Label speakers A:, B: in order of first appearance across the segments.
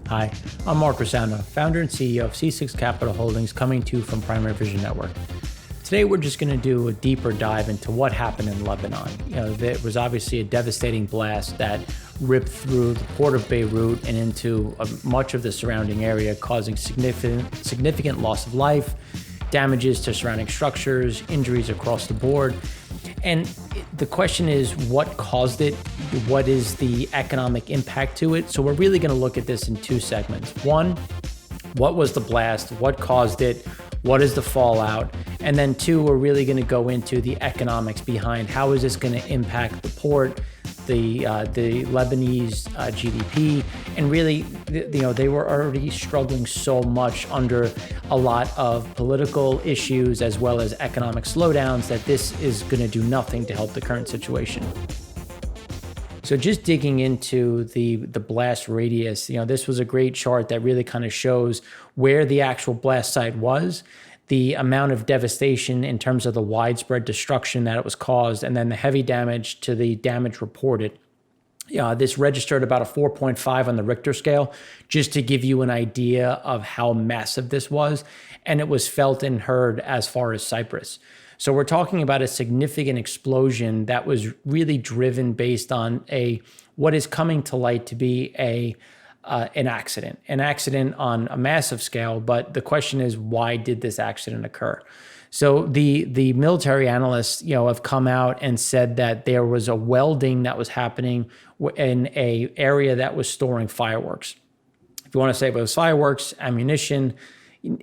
A: Hi, I'm Mark Rossano, founder and CEO of C6 Capital Holdings, coming to you from Primary Vision Network. Today, we're just going to do a deeper dive into what happened in Lebanon. There was obviously a devastating blast that ripped through the port of Beirut and into much of the surrounding area, causing significant loss of life, damages to surrounding structures, injuries across the board. And the question is, what caused it? What is the economic impact to it? So we're really going to look at this in two segments. One, what was the blast? What caused it? What is the fallout? And then two, we're really going to go into the economics behind how is this going to impact the port, the Lebanese GDP, and really, they were already struggling so much under a lot of political issues as well as economic slowdowns that this is going to do nothing to help the current situation. So just digging into the blast radius, this was a great chart that really kind of shows where the actual blast site was, the amount of devastation in terms of the widespread destruction that it was caused, and then the heavy damage to the damage reported. This registered about a 4.5 on the Richter scale, just to give you an idea of how massive this was. And it was felt and heard as far as Cyprus. So we're talking about a significant explosion that was really driven based on what is coming to light to be an accident on a massive scale. But the question is, why did this accident occur? So the military analysts, have come out and said that there was a welding that was happening in a area that was storing fireworks. If you want to say it was fireworks, ammunition,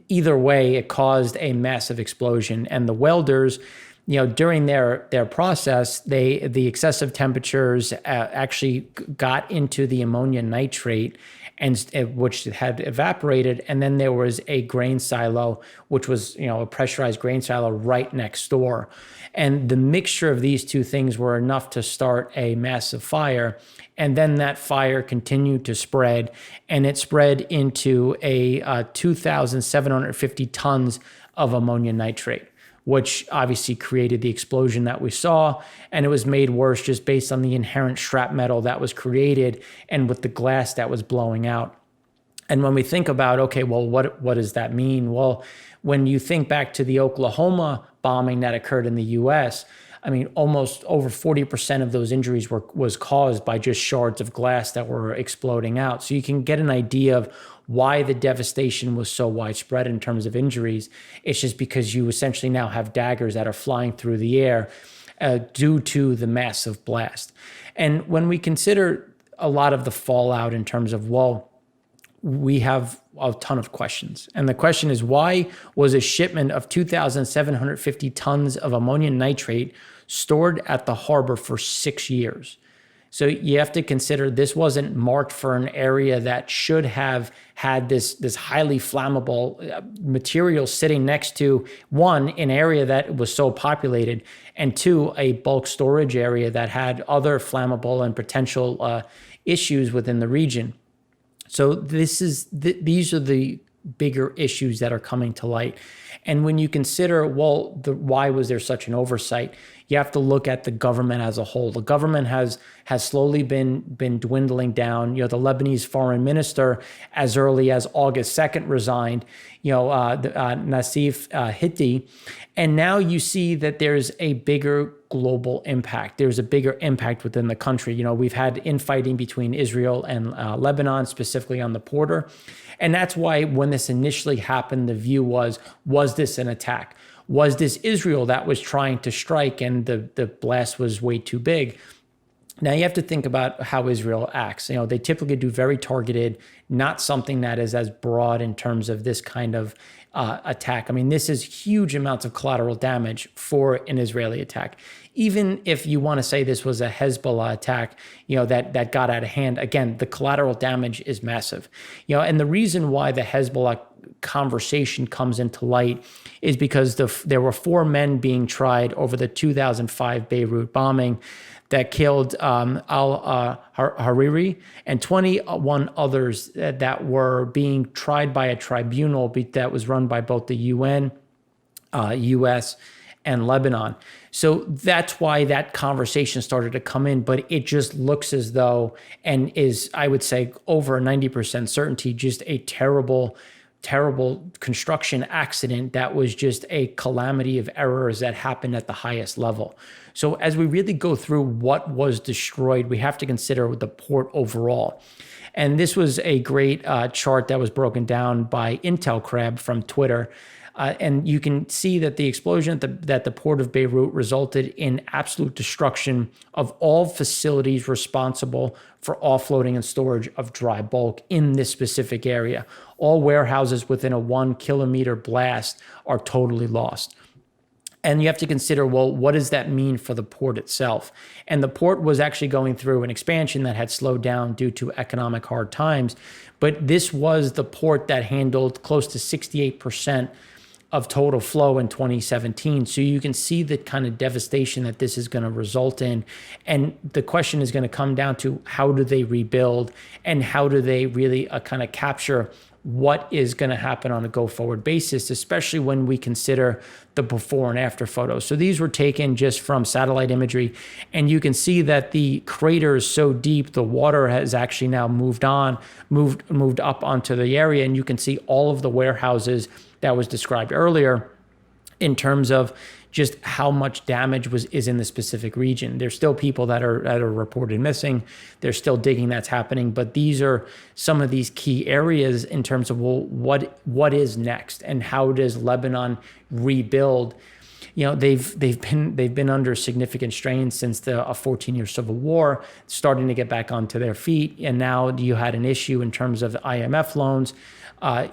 A: either way, it caused a massive explosion. And the welders, during their process, the excessive temperatures actually got into the ammonia nitrate, and which had evaporated. And then there was a grain silo, which was a pressurized grain silo right next door. And the mixture of these two things were enough to start a massive fire. And then that fire continued to spread, and it spread into a 2,750 tons of ammonia nitrate, which obviously created the explosion that we saw. And it was made worse just based on the inherent scrap metal that was created and with the glass that was blowing out. And when we think about, okay, well, what does that mean? Well, when you think back to the Oklahoma bombing that occurred in the US, almost over 40% of those injuries was caused by just shards of glass that were exploding out. So you can get an idea of why the devastation was so widespread in terms of injuries. It's just because you essentially now have daggers that are flying through the air due to the massive blast. And when we consider a lot of the fallout in terms of, we have a ton of questions. And the question is, why was a shipment of 2,750 tons of ammonium nitrate stored at the harbor for 6 years? So you have to consider this wasn't marked for an area that should have had this highly flammable material sitting next to, one, an area that was so populated, and two, a bulk storage area that had other flammable and potential issues within the region. So these are the bigger issues that are coming to light. And when you consider, why was there such an oversight? You have to look at the government as a whole. The government has slowly been dwindling down. The Lebanese foreign minister, as early as August 2nd, resigned, Nassif Hitti. And now you see that there's a bigger global impact. There's a bigger impact within the country. We've had infighting between Israel and Lebanon, specifically on the border. And that's why when this initially happened, the view was this an attack? Was this Israel that was trying to strike and the blast was way too big? Now you have to think about how Israel acts. They typically do very targeted, not something that is as broad in terms of this kind of attack. This is huge amounts of collateral damage for an Israeli attack. Even if you want to say this was a Hezbollah attack, that got out of hand, again, the collateral damage is massive. And the reason why the Hezbollah conversation comes into light is because there were 4 men being tried over the 2005 Beirut bombing that killed al-Hariri and 21 others that were being tried by a tribunal that was run by both the UN, US, and Lebanon. So that's why that conversation started to come in, but it just looks as though, and is, I would say, over a 90% certainty, just a terrible construction accident that was just a calamity of errors that happened at the highest level. So as we really go through what was destroyed, we have to consider the port overall. And this was a great chart that was broken down by Intel Crab from Twitter. And you can see that the explosion that the port of Beirut resulted in absolute destruction of all facilities responsible for offloading and storage of dry bulk in this specific area. All warehouses within a 1 kilometer blast are totally lost. And you have to consider, well, what does that mean for the port itself? And the port was actually going through an expansion that had slowed down due to economic hard times. But this was the port that handled close to 68% of total flow in 2017. So you can see the kind of devastation that this is going to result in. And the question is going to come down to, how do they rebuild, and how do they really kind of capture what is going to happen on a go-forward basis, especially when we consider the before and after photos. So these were taken just from satellite imagery, and you can see that the crater is so deep, the water has actually now moved up onto the area, and you can see all of the warehouses that was described earlier in terms of just how much damage is in the specific region. There's still people that are reported missing. There's still digging that's happening, but these are some of these key areas in terms of, well, what is next, and how does Lebanon rebuild? You know, they've been under significant strain since the 14-year civil war, starting to get back onto their feet, and now you had an issue in terms of IMF loans,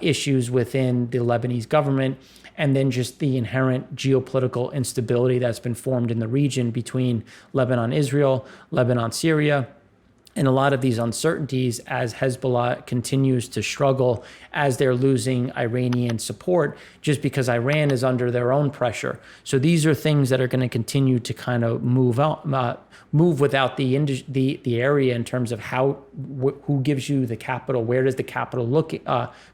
A: issues within the Lebanese government, and then just the inherent geopolitical instability that's been formed in the region between Lebanon, Israel, Lebanon, Syria, and a lot of these uncertainties as Hezbollah continues to struggle, as they're losing Iranian support, just because Iran is under their own pressure. So these are things that are going to continue to kind of move without the area in terms of who gives you the capital, where does the capital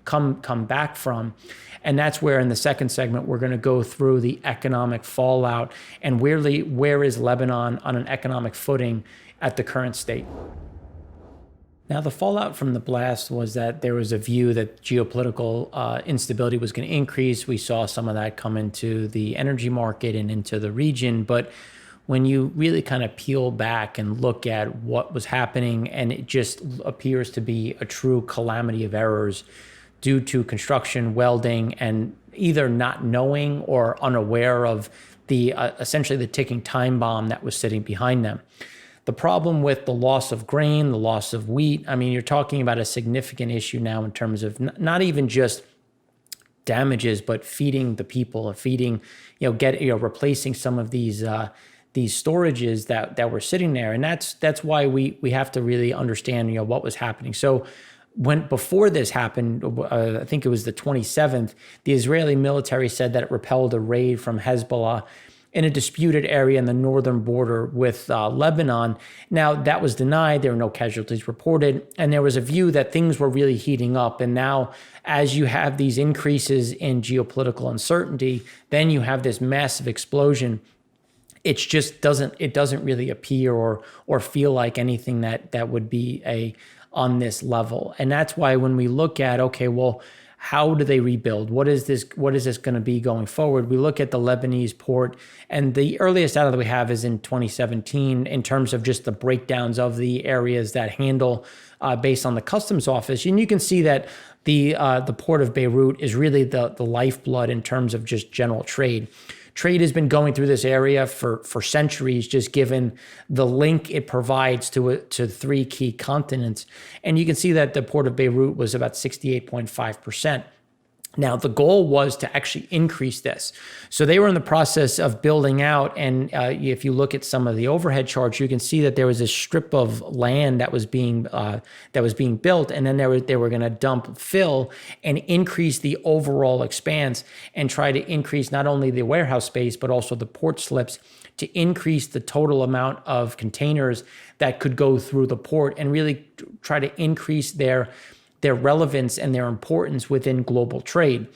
A: come back from. And that's where in the second segment, we're going to go through the economic fallout and where is Lebanon on an economic footing at the current state. Now, the fallout from the blast was that there was a view that geopolitical instability was going to increase. We saw some of that come into the energy market and into the region. But when you really kind of peel back and look at what was happening, and it just appears to be a true calamity of errors due to construction, welding, and either not knowing or unaware of the essentially the ticking time bomb that was sitting behind them. The problem with the loss of grain, the loss of wheat, I mean, you're talking about a significant issue now in terms of not even just damages, but feeding the people, replacing some of these storages that were sitting there. And that's why we have to really understand, what was happening. So before this happened, I think it was the 27th, the Israeli military said that it repelled a raid from Hezbollah in a disputed area in the northern border with Lebanon. Now, that was denied. There were no casualties reported. And there was a view that things were really heating up. And now, as you have these increases in geopolitical uncertainty, then you have this massive explosion. It just doesn't really appear or feel like anything that would be on this level. And that's why when we look at, okay, well, how do they rebuild? What is this going to be going forward? We look at the Lebanese port, and the earliest data that we have is in 2017 in terms of just the breakdowns of the areas that handle based on the customs office. And you can see that the port of Beirut is really the lifeblood in terms of just general trade. Trade has been going through this area for centuries, just given the link it provides to three key continents. And you can see that the port of Beirut was about 68.5%. Now, the goal was to actually increase this. So they were in the process of building out. And if you look at some of the overhead charts, you can see that there was a strip of land that was being built. And then they were going to fill and increase the overall expanse and try to increase not only the warehouse space, but also the port slips to increase the total amount of containers that could go through the port and really try to increase their relevance and their importance within global trade.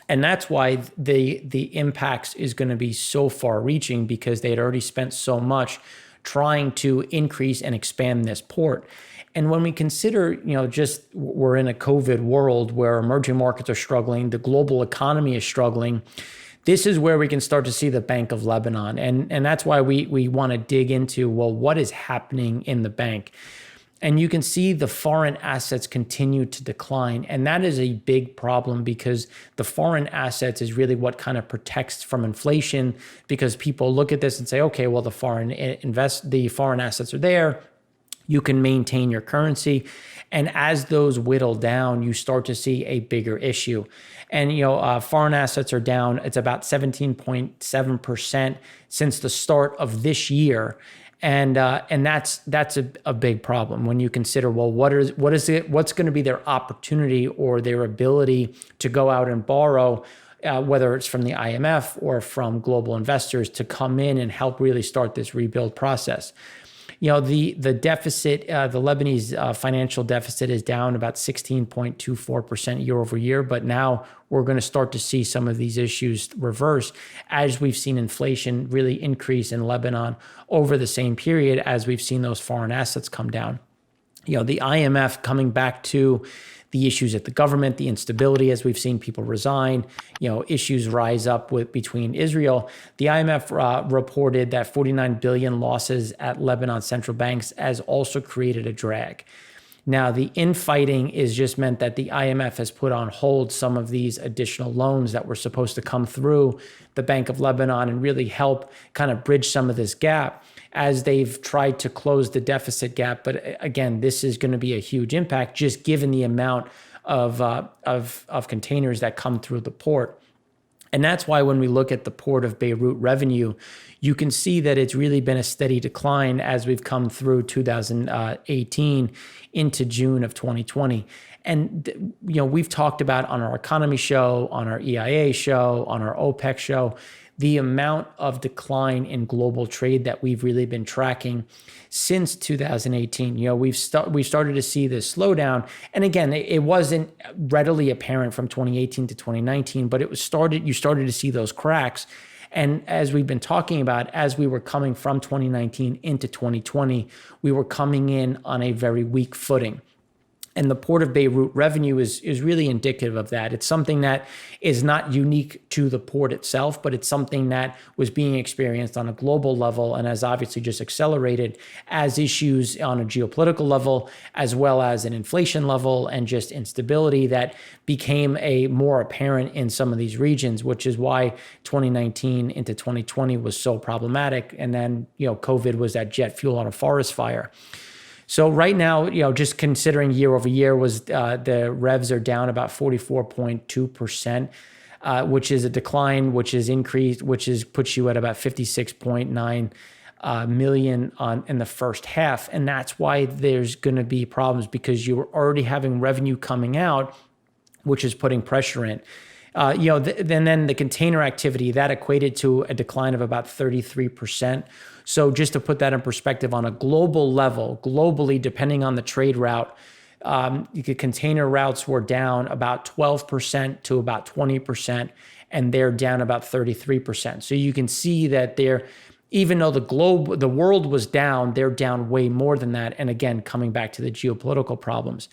A: And that's why the impacts is going to be so far reaching, because they had already spent so much trying to increase and expand this port. And when we consider, just we're in a COVID world where emerging markets are struggling, the global economy is struggling, this is where we can start to see the Bank of Lebanon. And that's why we want to dig into, well, what is happening in the bank? And you can see the foreign assets continue to decline. And that is a big problem, because the foreign assets is really what kind of protects from inflation, because people look at this and say, okay, well, the foreign assets are there. You can maintain your currency. And as those whittle down, you start to see a bigger issue. And, foreign assets are down. It's about 17.7% since the start of this year. And that's a big problem when you consider, well, what's going to be their opportunity or their ability to go out and borrow, whether it's from the IMF or from global investors, to come in and help really start this rebuild process. The deficit, the Lebanese financial deficit is down about 16.24% year over year, but now we're going to start to see some of these issues reverse, as we've seen inflation really increase in Lebanon over the same period as we've seen those foreign assets come down. The IMF coming back to the issues at the government, the instability as we've seen people resign, issues rise up between Israel. The IMF reported that 49 billion losses at Lebanon central banks has also created a drag. Now, the infighting is just meant that the IMF has put on hold some of these additional loans that were supposed to come through the Bank of Lebanon and really help kind of bridge some of this gap as they've tried to close the deficit gap. But again, this is going to be a huge impact, just given the amount of containers that come through the port. And that's why when we look at the port of Beirut revenue, you can see that it's really been a steady decline as we've come through 2018 into June of 2020. And, we've talked about on our economy show, on our EIA show, on our OPEC show, the amount of decline in global trade that we've really been tracking since 2018. We started to see this slowdown. And again, it wasn't readily apparent from 2018 to 2019, but you started to see those cracks. And as we've been talking about, as we were coming from 2019 into 2020, we were coming in on a very weak footing. And the Port of Beirut revenue is really indicative of that. It's something that is not unique to the port itself, but it's something that was being experienced on a global level and has obviously just accelerated as issues on a geopolitical level, as well as an inflation level and just instability that became more apparent in some of these regions, which is why 2019 into 2020 was so problematic. And then, COVID was that jet fuel on a forest fire. So right now, just considering year over year, the revs are down about 44.2%, which is a decline, which is increased, puts you at about 56.9 million in the first half. And that's why there's going to be problems, because you're already having revenue coming out, which is putting pressure in. Then the container activity, that equated to a decline of about 33%. So just to put that in perspective, on a global level, globally, depending on the trade route, container routes were down about 12% to about 20%, and they're down about 33%. So you can see that even though the world was down, they're down way more than that. And again, coming back to the geopolitical problems.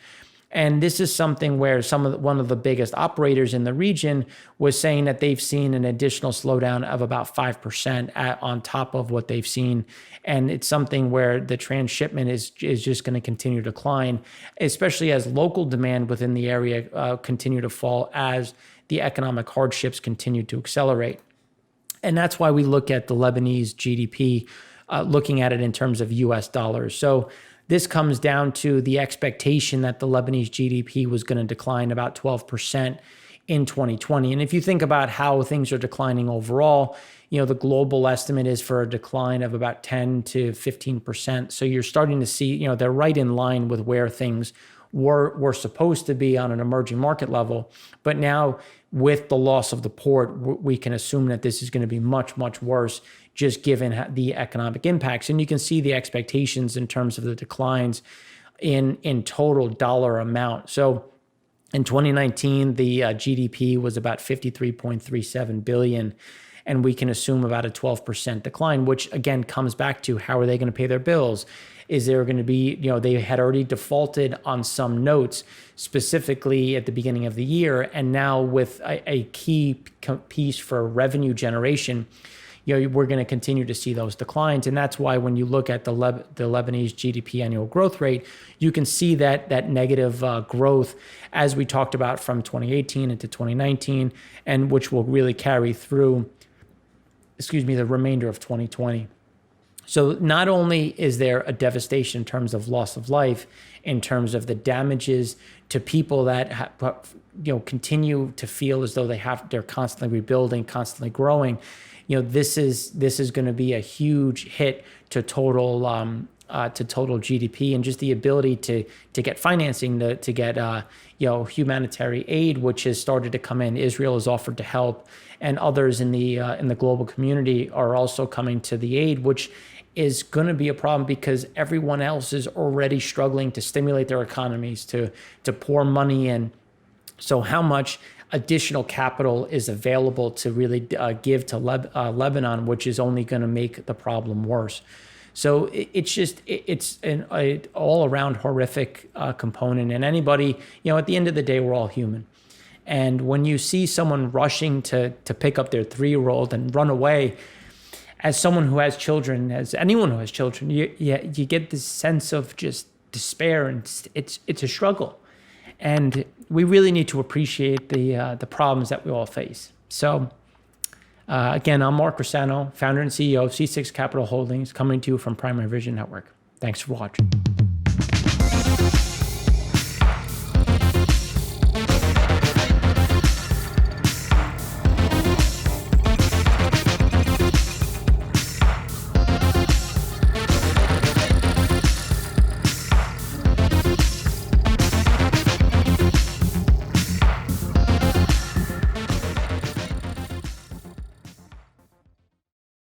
A: And this is something where one of the biggest operators in the region was saying that they've seen an additional slowdown of about 5% on top of what they've seen. And it's something where the transshipment is just going to continue to decline, especially as local demand within the area continue to fall as the economic hardships continue to accelerate. And that's why we look at the Lebanese GDP, looking at it in terms of US dollars. So this comes down to the expectation that the Lebanese GDP was going to decline about 12% in 2020. And if you think about how things are declining overall, the global estimate is for a decline of about 10 to 15%. So you're starting to see, they're right in line with where things were supposed to be on an emerging market level. But now with the loss of the port, we can assume that this is going to be much, much worse, just given the economic impacts. And you can see the expectations in terms of the declines in total dollar amount. So In 2019, the GDP was about 53.37 billion, and we can assume about a 12% decline, which again comes back to how are they going to pay their bills? Is there going to be, they had already defaulted on some notes specifically at the beginning of the year, and now with a key piece for revenue generation, we're going to continue to see those declines. And that's why when you look at the Lebanese GDP annual growth rate, you can see that negative growth, as we talked about, from 2018 into 2019, and which will really carry through, the remainder of 2020. So not only is there a devastation in terms of loss of life, in terms of the damages to people that continue to feel as though they're constantly rebuilding, constantly growing. This is going to be a huge hit to total GDP, and just the ability to get financing, to get humanitarian aid, which has started to come in. Israel has offered to help, and others in the global community are also coming to the aid, which is going to be a problem because everyone else is already struggling to stimulate their economies, to pour money in. So how much additional capital is available to really give to Lebanon, which is only going to make the problem worse. So it's an all around horrific component. And anybody, at the end of the day, we're all human. And when you see someone rushing to pick up their 3-year-old and run away, as someone who has children, as anyone who has children, you get this sense of just despair, and it's a struggle. And we really need to appreciate the problems that we all face. So again, I'm Mark Rossano, founder and CEO of C6 Capital Holdings, coming to you from Primary Vision Network. Thanks for watching.